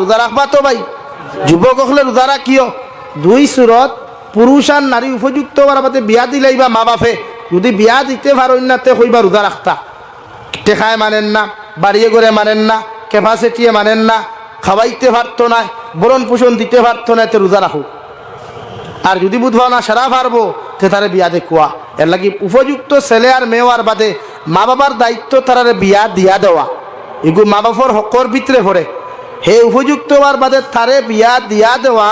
রোজা রাখবা তো ভাই যুবক হলে রোজা রাখিও দুই সুরত পুরুষ আর নারী উপযুক্ত হওয়ার বাদে বিয়া দিলাইবা মা বাপে যদি বিয়া দিতে পারো না তে হইবা রোজা রাখতা টেকায় মানেন না বাড়িয়ে করে মানেন না ক্যাপাসিটিয়ে মানেন না খাওয়াইতে পারতো না বরণ পোষণ দিতে পারতো না তে রোজা রাখো আর যদি বুধবা না সারা পারবো তে তারে বিয়া দেখুয়া এর লাগি উপযুক্ত ছেলে আর মেয়ের বাদে মা বাবার দায়িত্ব তারারে বিয়া দিয়া দেওয়া এগুলো মা বাবার হকর ভিতরে পড়ে হে উপযুক্ত হওয়ার বাদে তারে বিয়া দিয়া দেওয়া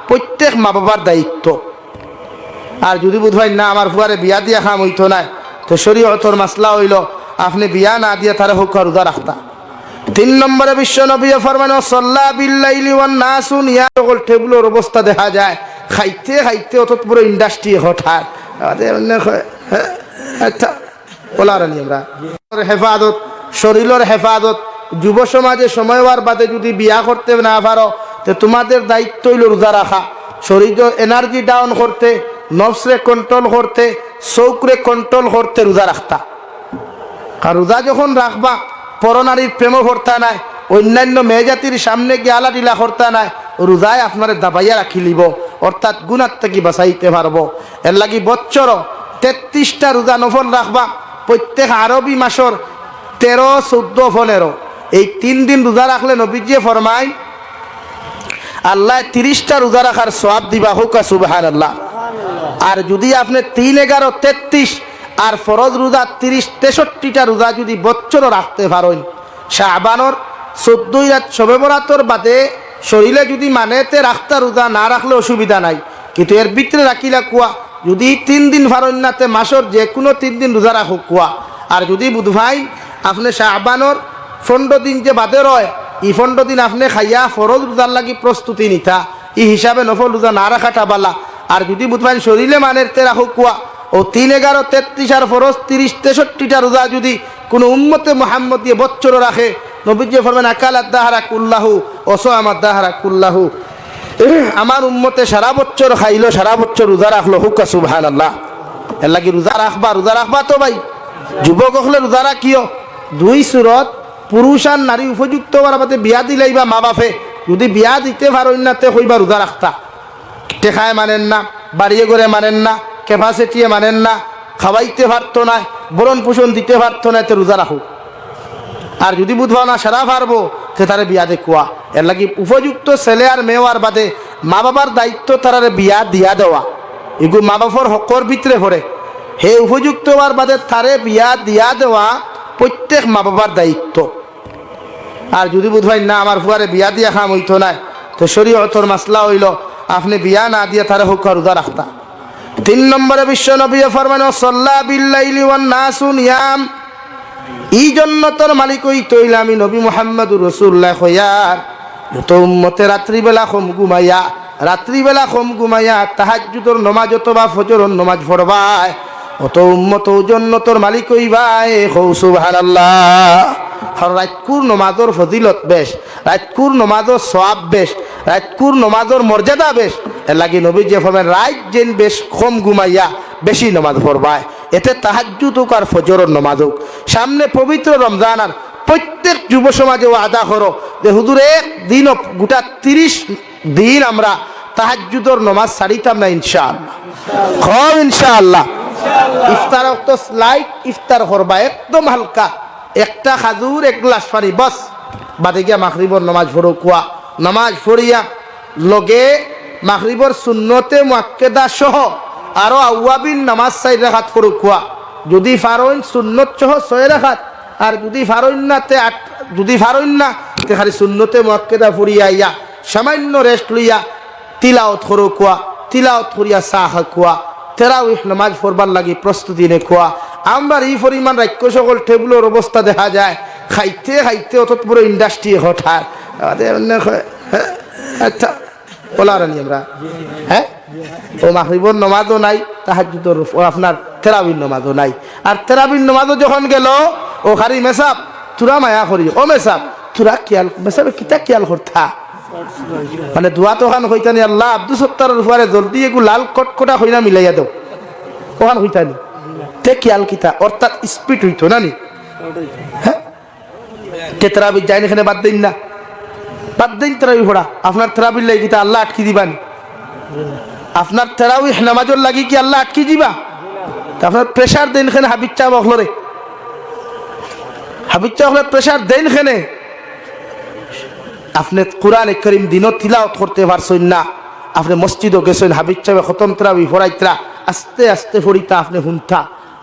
প্রত্যেক মা বাবার দায়িত্ব আর যদি বুধবাই না আমার ফুয়ারে বিয়া দিয়া খাম হইতো না তো শরীয়তর মাসলা হইল আপনি বিয়া না দিয়ে তারে হোক রোজা রাখতা 3 নম্বরে বিশ্ব নবী ফরমানো সাল্লা বিল্লাইলি ওয়ান নাসু নিয়া সকল টেবুলের অবস্থা দেখা যায় খাইতে খাইতে অত পুরো ইন্ডাস্ট্রি হঠাৎ আচ্ছা বলার আমরা হেফাজত শরীরের হেফাজত যুব সমাজে সময় হওয়ার বাদে যদি বিয়া করতে না পারো তো তোমাদের দায়িত্ব হইল রোজা রাখা শরীর এনার্জি ডাউন করতে নফসরে কন্ট্রোল করতে চৌকরে কন্ট্রোল করতে রোজা রাখতা আর রোজা যখন রাখবা পরনারীর প্রেম করতা নাই অন্যান্য মেয়েজাতির সামনে গিয়ে আলা টিলা করতা নাই রোজায় আপনার দাবাইয়া রাখি লিব অর্থাৎ গুণার থেকে বাঁচাইতে পারবো এর লাগি বছর 33টা রোজা নফল রাখবা প্রত্যেক আরবি মাসর 13, 14, 15 এই 3 দিন রোজা রাখলে নবীজি ফরমায় আল্লাহ 30টা রোজা রাখার সওয়াব দিবা হোক সুবহানাল্লাহ আর যদি আপনি 3, 11, 33 আর ফরজ রোজা 30, 63টা রোজা যদি বছর রাখতে পারেন শাবানোর 14 রাত শবে বরাতর বাদে শরীরে যদি মানেতে রাখতা রোজা না রাখলে অসুবিধা নাই কিন্তু এর ভিতরে রাখিলা কুয়া যদি 3 দিন পারেন নাতে মাসর যে কোনো 3 দিন রোজা রাখো কুয়া আর যদি বুধভাই আপনি শাবানোর 15 দিন যে বাদে রয় এই 15 দিন আপনি খাইয়া ফরজ রোজার লাগি প্রস্তুতি নিতা এই হিসাবে নফল রোজা না রাখাটা বালা আর যদি বুধভাই শরীরে মানেতে রাখো কুয়া ও 3, 11, 33 আর ফরজ 30, 63টা রোজা যদি কোনো উম্মতে মুহাম্মদ দিয়ে বছর রাখে নবীজি ফরমান আকালাত দাহরা কুল্লাহু ও সামাত দাহরা কুল্লাহু আমার উম্মতে সারা বছর খাইলো সারা বছর রোজা রাখলো হুক সুবহানাল্লাহ এর লাগি রোজা রাখবা তো ভাই যুবক হলে রোজা রাখিও দুই সুরত পুরুষ আর নারী উপযুক্ত হওয়ার বাদে বিয়া দিলাইবা মা বাপে যদি বিয়া দিতে পারো না তে হইবা রোজা রাখতা টেকায় মানেন না বাড়িয়ে করে মানেন না ক্যাপাসিটিয়ে মানেন না খাওয়াইতে পারতো না বরণ পোষণ দিতে পারতো না তে রোজা রাখো আর যদি বুধবা না সারা পারবো সে তারে বিয়া দেখুয়া এর লাগি উপযুক্ত ছেলে আর মেয়ের বাদে মা বাবার দায়িত্ব তারারে বিয়া দিয়া দেওয়া এগুলো মা বাবার হকর ভিতরে পড়ে হে উপযুক্ত হওয়ার বাদে তারে বিয়া দিয়া দেওয়া প্রত্যেক মা বাবার দায়িত্ব আর যদি বুধবাই না আমার ফুয়ারে বিয়া দিয়া খাম হইতো না তো শরীয়তর মাসলা হইল আপনি বিয়া না দিয়ে তারে হোক রোজা রাখতা 3 নম্বরে বিশ্ব নবী ফরমানো সাল্লা বিল্লাইলি ওয়ান নাসু নিয়াম এই জন্য তোর মালিক ওই তৈল আমি নবী মুহাম্মদুর রাসূলুল্লাহ খয়ার তো উম্মতে রাত্রিবেলা কম ঘুমাইয়া তাহাজ্জুদের নামাজ অথবা ফজরের নামাজ পড়বায় অত উম্মত জন্য তোর মালিক ওই ভাই হৌ সুবহানাল্লাহ রাতকুর নমাজর ফজিলত বেশ রাতকুর নমাজর সওয়াব বেশ রাতকুর নমাজর মর্যাদা বেশ এর লাগি নবী যে ফরমান রাত যেন বেশ কম ঘুমাইয়া বেশি নমাজ পড়বায় এতে তাহাজ্জুদ হোক আর ফজরের নমাজ হোক সামনে পবিত্র রমজান আর প্রত্যেক যুব সমাজে আদা করো যে হুজুর একদিন গোটা 30 দিন আমরা তাহাজ্জুদের নমাজ ছাড়িতাম না ইনশাআল্লাহ ইনশাআল্লাহ ইফতার তো স্লাইট ইফতার করবা একদম হালকা একটা খাজুর 1 গ্লাস পানি বস বাদে গিয়া মাগরিবর নামাজ পড়ো কুয়া নামাজ পড়িয়া লগে মাগরিবর সুন্নতে মুআক্কাদা সহ আরো আওয়াবিন নামাজ 4 রাকাত পড়ো কুয়া যদি ফারইন সুন্নত সহ 6 রাকাত আর যদি ফারইন না তে 8 যদি ফারইন না তে খালি সুন্নতে মুআক্কাদা পড়িয়া ইয়া সামান্য রেস্ট লইয়া তিলাওয়াত করো কুয়া তিলাওয়াত করিয়া সাহ কুয়া তারাউহ নামাজ পড়বার লাগি প্রস্তুতি নে কুয়া আমরা এই পরিমাণ রাক্য সকল টেবুলের অবস্থা দেখা যায় খাইতে খাইতে অত পুরো ইন্ডাস্ট্রি হঠাৎ আচ্ছা বলার আমরা হ্যাঁ ও মাগরিবর নামাজও নাই তাহাজ্জুদের আপনার তারাবির নামাজও নাই আর তারাবির নামাজও যখন গেল ও খালি মেসাব তুরা মায়া করি ও মেসাব তুরা কিয়াল মেসাবে কিতা কিয়াল করতা মানে দোয়া তো ওখান হইতানি আল্লাহ আব্দুল সত্তারের উপরে জলদি এগুলো লাল কটকটা হইনা মিলাইয়া দাও ওখান হইতানি তে কিয়াল কিতা অর্থাৎ স্পিড হইতো না নি হ্যাঁ তেতরাবি যাইনি এখানে বাদ দিন না বাদ দিন তেরাবি পড়া আপনার তেরাবির লাগি কি আল্লাহ আটকি দিবানি আপনার তেরাবি নামাজের লাগি কি আল্লাহ আটকি দিবা আপনার প্রেশার দেন খানে হাবিজ চা বখলরে হাবিজ চা বখলের প্রেশার দেন খানে আপনি কোরআন করিম দিনও তিলাওয়াত করতে পারছেন না আপনি মসজিদও গেছেন হাবিজ চাবে খতম তেরাবি ফরাইতরা আস্তে আস্তে ফরিতা আপনি হুনতা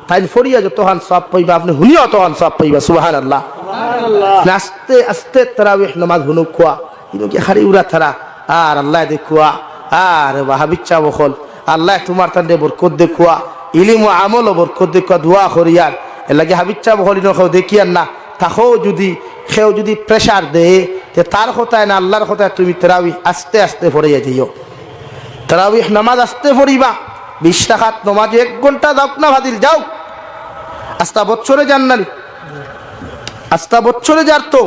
তাই ফরিয়া যতহান সব পাইবা আপনি হুনিও তখন সব পাইবা সুবহানাল্লাহ আস্তে আস্তে তেরাবি নামাজ হুনু খোয়া কিন্তু কি খালি উড়া থারা আর আল্লাহ দেখুয়া আর হাবিজ চা বখল আল্লাহ তোমার তান্ডে বরকত দেখুয়া ইলিম ও আমল বরকত দেখুয়া দোয়া করিয়ার এর লাগে হাবিজ চা বখল কেউ দেখিয়ার না তাকেও যদি কেউ যদি প্রেশার দেয় যে তার কথায় না আল্লাহর কথায় তুমি তেরাবি আস্তে আস্তে পড়িয়া যাইও তেরাবি নামাজ আস্তে পড়িবা 20 টাকাত নামাজ 1 ঘন্টা যাও না ভাদিল যাও আস্তা বছরে যান না আস্তা বছরে যার তো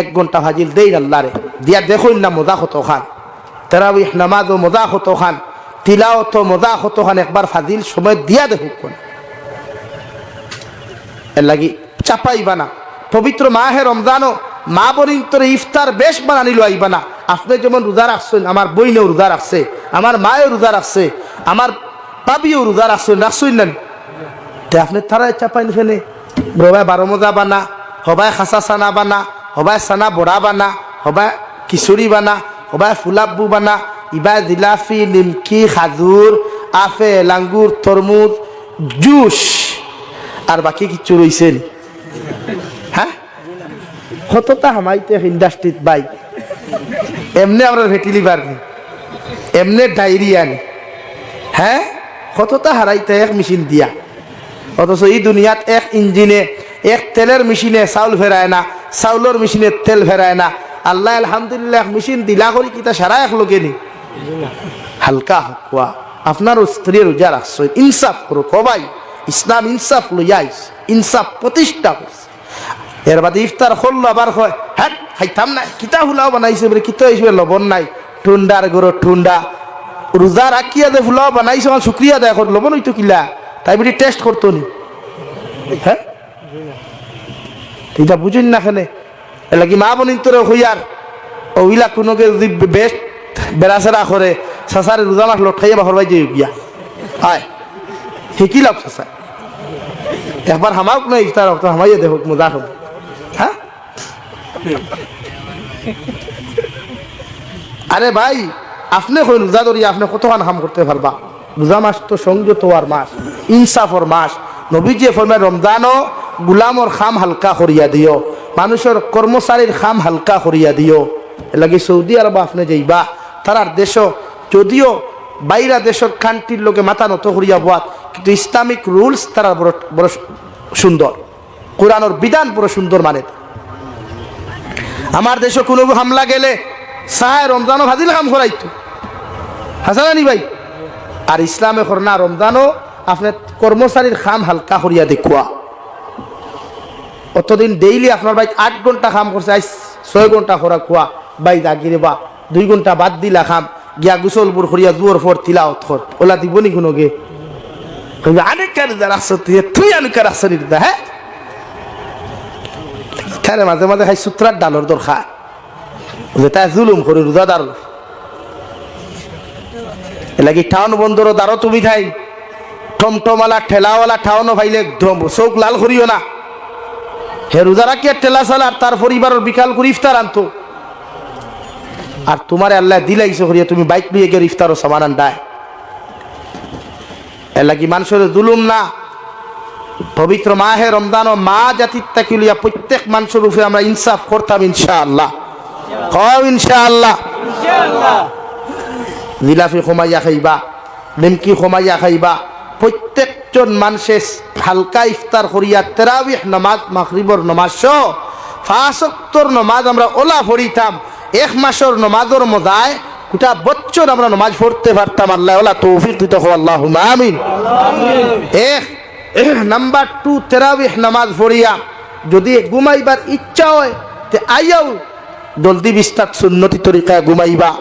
1 ঘন্টা ভাজিল দেই আল্লাহরে দিয়া দেখুন না মজা হতো খান তেরাবি নামাজ ও মজা হতো খান তিলাওয়াত ও মজা হতো খান একবার ফাজিল সময় দিয়া দেখুন এর লাগি চাপাইবা না পবিত্র মাহে রমজানও মা বোনিন তোরে ইফতার বেশ বানানিল আইবা না আপনি যেমন রোজা রাখছেন আমার বইনেও রোজা রাখছে আমার মায়েও রোজা রাখছে আমার পাবিও রোজা রাখছেন না তে আপনি তারা চাপাই ফেলে হবাই 12 মজা বানা হবাই খাসা সানা বানা হবাই সানা বড়া বানা হবাই খিচুড়ি বানা হবাই ফুলাব্বু বানা ইবা জিলাফি নিমকি খাজুর আপেল আঙ্গুর তরমুজ জুস আর বাকি কিছু রয়েছে হ্যাঁ কতটা হামাইতে ইন্ডাস্ট্রিত বাই এমনি আমরা ভেটিলি পারনি এমনি ডায়রিয়া নি হ্যাঁ কতটা হারাইতে এক মেশিন দিয়া অথচ এই দুনিয়াত এক ইঞ্জিনে এক তেলের মেশিনে চাউল ফেরায় না চাউলের মেশিনে তেল ফেরায় না আল্লাহ আলহামদুলিল্লাহ মেশিন দিলা করি কিতা সারা এক লোকে নি হালকা হকুয়া আপনার স্ত্রী রোজা রাখছ ইনসাফ করো সবাই ইসলাম ইনসাফ লইয়াইস ইনসাফ প্রতিষ্ঠা করছে এর বাদে ইফতার করলো আবার হয় হ্যাঁ খাইতাম না কিতা ফুলাও বানাইছে বলে কিতা হিসেবে লবণ নাই ঠুন্ডার গরো ঠুন্ডা রোজা রাখিয়া দে ফুলাও বানাইছে আমার শুক্রিয়া দেয় লবণ হইতো কিলা তাই বলি টেস্ট করতো নি হ্যাঁ এটা বুঝুন না খেলে এর লাগি মা বোনিন তোরে হইয়ার ওইলা কোনোকে যদি বেশ বেড়াচেরা করে চাচারে রোজা মাছ লট খাইয়া বাহর বাই যে গিয়া আয় শিকি লাভ চাচা একবার হামাক নয় ইফতার তো হামাইয়া দেখুক মজা হব হ্যাঁ আরে ভাই আপনি কই রোজা ধরিয়া আপনি কতক্ষণ হাম করতে পারবা রোজা মাস তো সংযত হওয়ার মাস ইনসাফর মাস নবীজি ফরমায় রমজানও গুলামর খাম হালকা করিয়া দিও মানুষের কর্মচারীর খাম হালকা করিয়া দিও এর লাগে সৌদি আরব আপনি যাইবা তারার দেশ যদিও বাইরা দেশের কান্ট্রির লোকে মাথা নত করিয়া বাত কিন্তু ইসলামিক রুলস তারা বড় বড় সুন্দর কোরআনের বিধান বড় সুন্দর মানে আমার দেশে কোনো হামলা গেলে সাহায় রমজানও ভাজিল কাম করাইতো হাসানি ভাই আর ইসলামে করনা রমজানও আপনার কর্মচারীর খাম হালকা করিয়া দেখুয়া অতদিন ডেইলি আপনার ভাই 8 ঘন্টা কাম করছে আজ 6 ঘন্টা করা খুয়া বাই দাগিরে বা 2 ঘন্টা বাদ দিলা খাম গিয়া গুসলপুর করিয়া জুয়ার ফর তিলাওয়াত কর ওলা দিব নি কোনো গে অনেক কার রাখছ তুই অনেক রাখছ নিতা হ্যাঁ খারে মাঝে মাঝে খাই সূত্রার ডালর দরকার যেটা জুলুম করে রোজাদার এলাকি টাউন বন্দর দ্বারও তুমি খাই টমটমালা ঠেলাওয়ালা ঠাউনো ভাইলে চোখ লাল করিও না হে রোজা রাখিয়া ঠেলা চালা আর তার পরিবারের বিকাল করে ইফতার আনতো আর তোমার আল্লাহ দিলাইছে করিয়া তুমি বাইক নিয়ে গিয়ে ইফতারও সামান আনডায় এর লাগি মানুষের জুলুম না পবিত্র মাহে রমজান ও মা জাতির তাকিলিয়া প্রত্যেক মানুষের উপরে আমরা ইনসাফ করতাম ইনশাআল্লাহ ইনশাআল্লাহ জিলাফি খমাইয়া খাইবা নিমকি খমাইয়া খাইবা প্রত্যেকজন মানুষের হালকা ইফতার করিয়া তারাবিহ নামাজ মাগরিবর নামাজ সহ 5 ওয়াক্তর নামাজ আমরা ওলা পড়িতাম 1 মাসের নামাজের মজায় গোটা বছর আমরা নামাজ পড়তে পারতাম আল্লাহ ওলা তৌফিক দিতে হো আল্লাহুম্মা আমিন নাম্বার 2 তারাবিহ নামাজ পড়িয়া যদি ঘুমাইবার ইচ্ছা হয় তে আইয়াও জলদি বিস্তার সুন্নতি তরিকায় ঘুমাইবা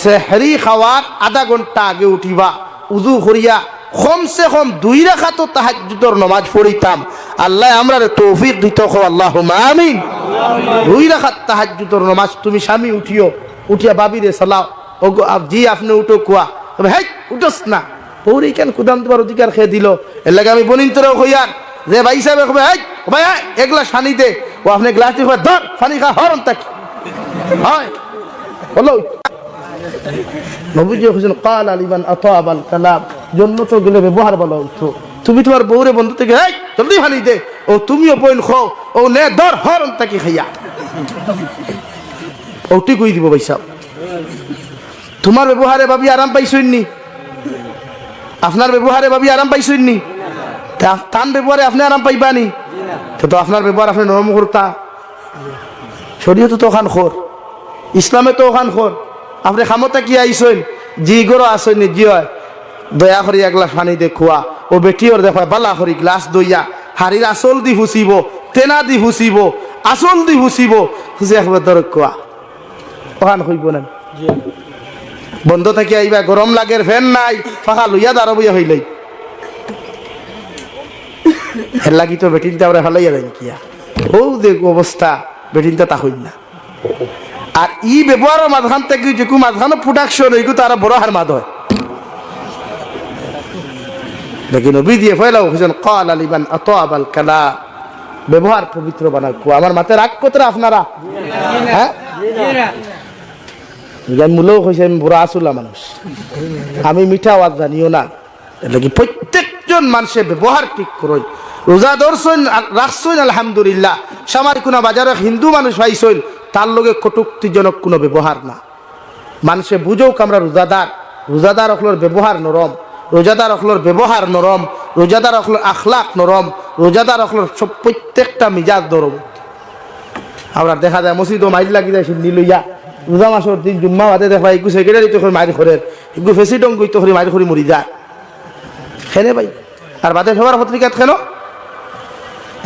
সেহরি খাওয়ার আধা ঘন্টা আগে উঠিবা উযু করিয়া কমসে কম 2 রাকাত তাহাজ্জুদের নামাজ পড়িতাম আল্লাহ আমরা তৌফিক দিতে হো আল্লাহুম্মা আমিন দুই রাকাত তাহাজ্জুদের নামাজ তুমি স্বামী উঠিয়া বাবিরে সালাও ও জি আপনি উঠো কুয়া তবে হেই উঠোস না পৌরি কেন কুদাম তোমার অধিকার খেয়ে দিল এর লাগে আমি বনিন তোরাও হইয়ার যে ভাই সাহেব কবে হেই ভাই এক গ্লাস পানি দে ও আপনি গ্লাসটি ধর পানি খা হরন তাকি হয় বলো নবীজি হোসেন কাল আলিমান আতাবাল কালাম জন্নত গেলে ব্যবহার ভালো হইতো তুমি তোমার বউরে বন্ধু থেকে এই জলদি পানি দে ও তুমিও বইন খাও ও নে ধর হরন তাকি খাইয়া ও ঠিক কই দিব ভাই সাহেব তোমার ব্যবহারে ভাবি আরাম পাইছইনি আপনার ব্যবহারে ভাবি আরাম পাইছইনি তান ব্যবহারে আপনি আরাম পাইবানি তো আপনার ব্যবহার আপনি নরম করতা শরীয়তে তো ওখান খোর ইসলামে তো ওখান খোর আপনি খামতা কি আইসইন জি গরো আসইনি জি হয় দয়া করি এক গ্লাস পানি দে খোয়া ও বেটিওর দেখো বালা করি গ্লাস দইয়া হাড়ির আসল দি হুসিব তেনা দি হুসিব আসল দি হুসিব হুসে একবার দরক খোয়া ওখান হইব না বন্ধ থাকি আইবা গরম লাগের ফ্যান নাই ফাঁকা লইয়া দাঁড়ো বইয়া হইলাই এর লাগি তো বেটিনটা আমরা ফেলাইয়া দেন কিয়া ও দেখ অবস্থা বেটিনটা তা হইল না আর ই ব্যবহারের মাঝখান থেকে যে মাঝখানে প্রোডাকশন এইগুলো তারা বড় হার মাদ হয় দেখি নবী দিয়ে ফেলাও হুসেন কাল আলিবান আতাবাল কালা ব্যবহার পবিত্র বানাকো আমার মাথায় রাগ করতে আপনারা হ্যাঁ মূলও হয়েছে আমি বুড়া আসুলা মানুষ আমি মিঠা আওয়াজ জানিও না এলাকি প্রত্যেকজন মানুষের ব্যবহার ঠিক করই রোজা ধরছেন রাখছেন আলহামদুলিল্লাহ সামার কোনো বাজারে হিন্দু মানুষ পাইছেন তার লগে কটুক্তিজনক কোনো ব্যবহার না মানুষে বুঝোক আমরা রোজাদার অখলোর ব্যবহার নরম রোজাদার অখলোর ব্যবহার নরম রোজাদার অখলোর আখলাক নরম রোজাদার অখলোর সব প্রত্যেকটা মিজাজ নরম আমরা দেখা যায় মসজিদও মাইল লাগি যায় সিন্দি লইয়া রোজা মাসের দিন জুম্মা বাদে দেখা একটু সেক্রেটারি তো করে মারি খরের একটু প্রেসিডেন্ট গই তো করে মারি খরি মরি যায় খেনে ভাই আর বাদে সবার পত্রিকাত কেন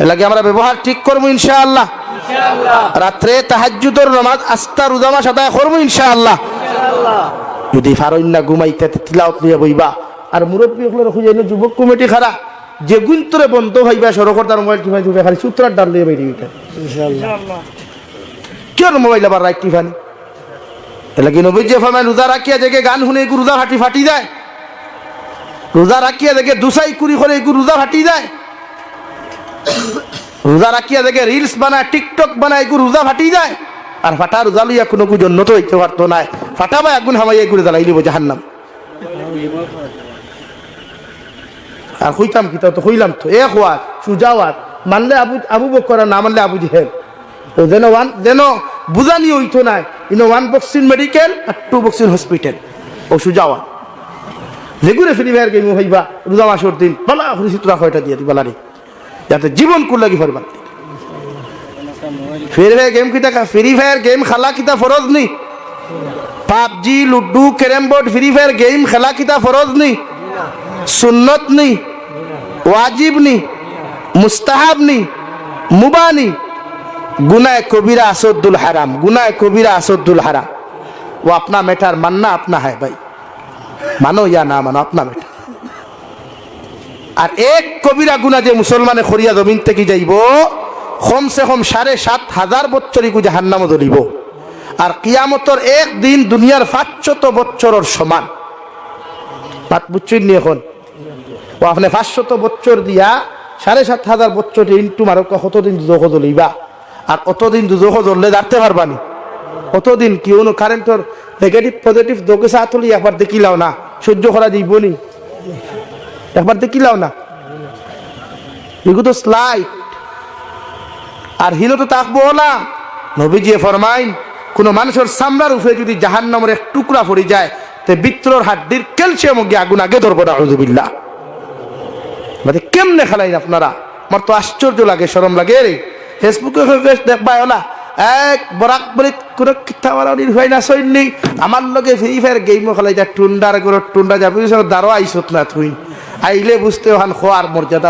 এর লাগে আমরা ব্যবহার ঠিক করবো ইনশাআল্লাহ রাত্রে তাহাজ্জুদের নামাজ আস্তা রোজা মাস আদায় করবো ইনশাআল্লাহ যদি ফারইন না ঘুমাইতে তিলাওয়াত নিয়ে বইবা আর মুরব্বী হলো খুঁজে যুবক কমিটি খারা যে গুন্তরে বন্ধ হইবা সরকার তার মোবাইল টিফানি দিবে খালি সূত্রার ডাল দিয়ে বাইরে ইনশাআল্লাহ কেন মোবাইল আবার রাইট টিফানি এলাকি নবীজি ফরমায় রোজা রাখিয়া দেখে গান শুনে এগু রোজা ফাটি যায় রোজা রাখিয়া দেখে দুসাই কুড়ি করে এগু রোজা ফাটি যায় রোজা রাখিয়া দেখে রিলস বানায় টিকটক বানায় এগু রোজা ফাটি যায় আর ফাটা রোজা লইয়া কোনো জন্য তো হইতে পারতো না ফাটা বা আগুন হামাই এগুলো জ্বালাই দিব জাহান্নাম আর হইতাম কি তো হইলাম তো এক ওয়াত সুজাওয়াত মানলে আবু বকর না মানলে আবু জেহেল তো যেন বুঝানি হইতো না ওয়ান বক্সিং মেডিকেল আর 2 বক্সিং হসপিটাল ও সুজাওয়াত যেগুলো ফ্রি ফায়ার গেম হইবা রোজা মাসের দিন ভালো খুশি তোরা কয়টা দিয়ে দিবা লারি যাতে জীবন কুল লাগি পারবা ফ্রি ফায়ার গেম কিতা ফ্রি ফায়ার গেম খেলা কিতা ফরজ নি PUBG ludo carrom board free fire game খেলা কিতা ফরজ নি সুন্নত নি ওয়াজিব নি মুস্তাহাব নি মুবাহ নি गुनाह कबीरा असदुल हराम गुनाह कबीरा असदुल हराम वो अपना मैटर मानना अपना है भाई मानो या ना मानो अपना मैटर और एक कबीरा गुनाह जो मुसलमाने खरिया जमीन থেকে যাইব कम से कम 7,500 বছর কো জাহান্নাম জ্বলিব আর কিয়ামতের এক দিন দুনিয়ার 500 বছরের সমান বাত বুঝছেন নি এখন ও আপনি 500 বছর দিয়া 7,500 বছর ইনটু মারো কতদিন দুজখ জ্বলিবা আর অতদিন দুজখ জ্বললে দাঁড়তে পারবানি অতদিন কিউ কারেন্টর নেগেটিভ পজিটিভ দোকে সাথলি একবার দেখিলাও না সহ্য করা যাইবনি একবার দেখিলাও না এগুলো তো স্লাইড আর হিলো তো তাকবো না নবীজি ফরমাইন কোন মানুষের সামরার উপরে যদি জাহান্নামের এক টুকরা পড়ে যায় তে ভিতরের হাড্ডির ক্যালসিয়াম গিয়ে আগুন আগে ধরবো না আউযুবিল্লাহ মানে কেমনে খেলাইন আপনারা আমার তো আশ্চর্য লাগে শরম লাগে রে ফেসবুকে দেখবা ওলা এক বরাক বলি কোনো কিতাবার হয় না সৈন্যি আমার লগে ফ্রি ফায়ার গেমও খেলাই যা টুন্ডার করে টুন্ডা যাবি দাঁড়ো আইসত না তুই আইলে বুঝতে ওখান খোয়ার মর্যাদা